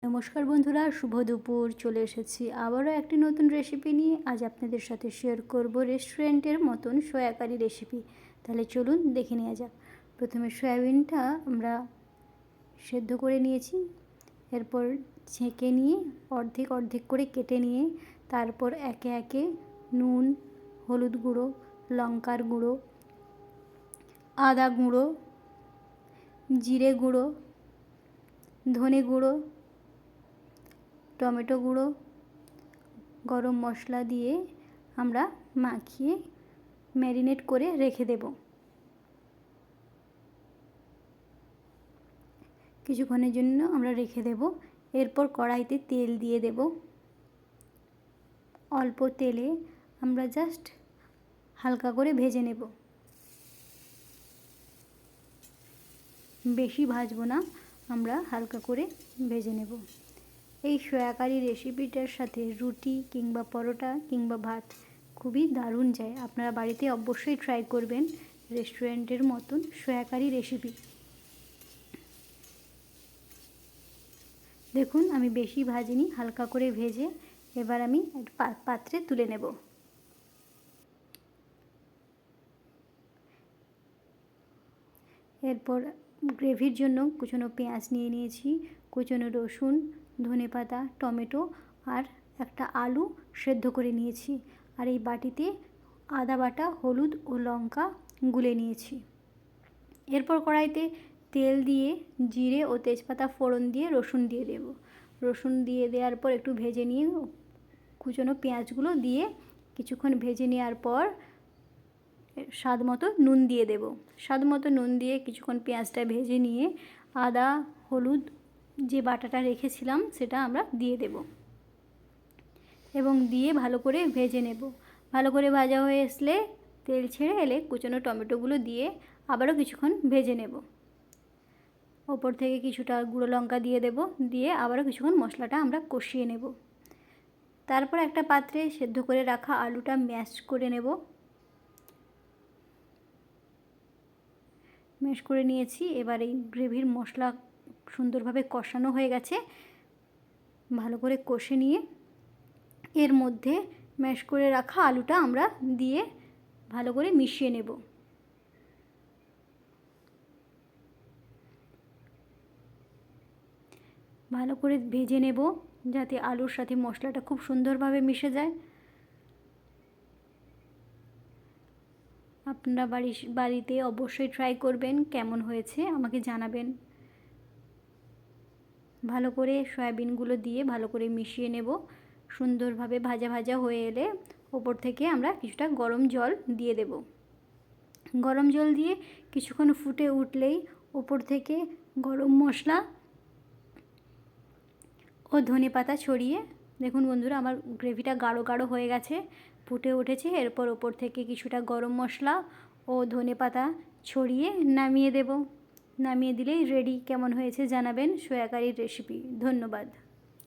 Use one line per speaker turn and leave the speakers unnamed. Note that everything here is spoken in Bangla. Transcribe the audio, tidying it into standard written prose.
নমস্কার বন্ধুরা, শুভ দুপুর। চলে এসেছি আবারও একটি নতুন রেসিপি নিয়ে। আজ আপনাদের সাথে শেয়ার করব রেস্টুরেন্টের মতন সয়া কারি রেসিপি। তাহলে চলুন দেখে নেওয়া যাক। প্রথমে সয়াবিনটা আমরা সেদ্ধ করে নিয়েছি, এরপর ছেঁকে নিয়ে অর্ধেক অর্ধেক করে কেটে নিয়ে তারপর একে একে নুন, হলুদ গুঁড়ো, লঙ্কার গুঁড়ো, আদা গুঁড়ো, জিরে গুঁড়ো, ধনে গুঁড়ো, টমেটো গুঁড়ো, গরম মশলা দিয়ে আমরা মাখিয়ে ম্যারিনেট করে রেখে দেব। কিছুক্ষণের জন্য আমরা রেখে দেব। এরপর কড়াইতে তেল দিয়ে দেব। অল্প তেলে আমরা জাস্ট হালকা করে ভেজে নেব, বেশি ভাজবো না, আমরা হালকা করে ভেজে নেব। এই সয়া কারি রেসিপিটার সাথে রুটি কিংবা পরোটা কিংবা ভাত খুবই দারুণ যায়। আপনারা বাড়িতে অবশ্যই ট্রাই করবেন রেস্টুরেন্টের মতন সয়া কারি রেসিপি। দেখুন, আমি বেশি ভাজিনি, হালকা করে ভেজে এবার আমি একটা পাত্রে তুলে নেব। এরপর গ্রেভির জন্য কুচনো পেঁয়াজ নিয়ে নিয়েছি, কুচনো রসুন, ধনেপাতা, টমেটো আর একটা আলু সেদ্ধ করে নিয়েছি। আর এই বাটিতে আদা বাটা, হলুদ ও লঙ্কা গুলে নিয়েছি। এরপর কড়াইতে তেল দিয়ে জিরে ও তেজপাতা ফোড়ন দিয়ে রসুন দিয়ে দেব। রসুন দিয়ে দেওয়ার পর একটু ভেজে নিয়ে কুচনো পেঁয়াজগুলো দিয়ে কিছুক্ষণ ভেজে নেওয়ার পর স্বাদ মতো নুন দিয়ে দেব। স্বাদ মতো নুন দিয়ে কিছুক্ষণ পেঁয়াজটা ভেজে নিয়ে আদা, হলুদ যে বাটাটা রেখেছিলাম সেটা আমরা দিয়ে দেব এবং দিয়ে ভালো করে ভেজে নেব। ভালো করে ভাজা হয়ে আসলে, তেল ছেড়ে এলে কুচনো টমেটোগুলো দিয়ে আবারও কিছুক্ষণ ভেজে নেব। ওপর থেকে কিছুটা গুঁড়ো লঙ্কা দিয়ে দেব, দিয়ে আবারও কিছুক্ষণ মশলাটা আমরা কষিয়ে নেব। তারপর একটা পাত্রে সেদ্ধ করে রাখা আলুটা ম্যাশ করে নেব। ম্যাশ করে নিয়েছি। এবার এই গ্রেভির মশলা সুন্দরভাবে কষানো হয়ে গেছে। ভালো করে কষে নিয়ে এর মধ্যে ম্যাশ করে রাখা আলুটা আমরা দিয়ে ভালো করে মিশিয়ে নেব। ভালো করে ভেজে নেব যাতে আলুর সাথে মশলাটা খুব সুন্দরভাবে মিশে যায়। আপনারা বাড়িতে অবশ্যই ট্রাই করবেন, কেমন হয়েছে আমাকে জানাবেন। ভালো করে সয়াবিনগুলো দিয়ে ভালো করে মিশিয়ে নেব। সুন্দরভাবে ভাজা ভাজা হয়ে এলে ওপর থেকে আমরা কিছুটা গরম জল দিয়ে দেব। গরম জল দিয়ে কিছুক্ষণ ফুটে উঠলেই ওপর থেকে গরম মশলা ও ধনেপাতা ছড়িয়ে, দেখুন বন্ধুরা আমার গ্রেভিটা গাঢ় গাঢ় হয়ে গেছে, ফুটে উঠেছে। এরপর ওপর থেকে কিছুটা গরম মশলা ও ধনেপাতা ছড়িয়ে নামিয়ে দেব। নামিয়ে দিলেই রেডি। কেমন হয়েছে জানাবেন সয়া কারির রেসিপি। ধন্যবাদ।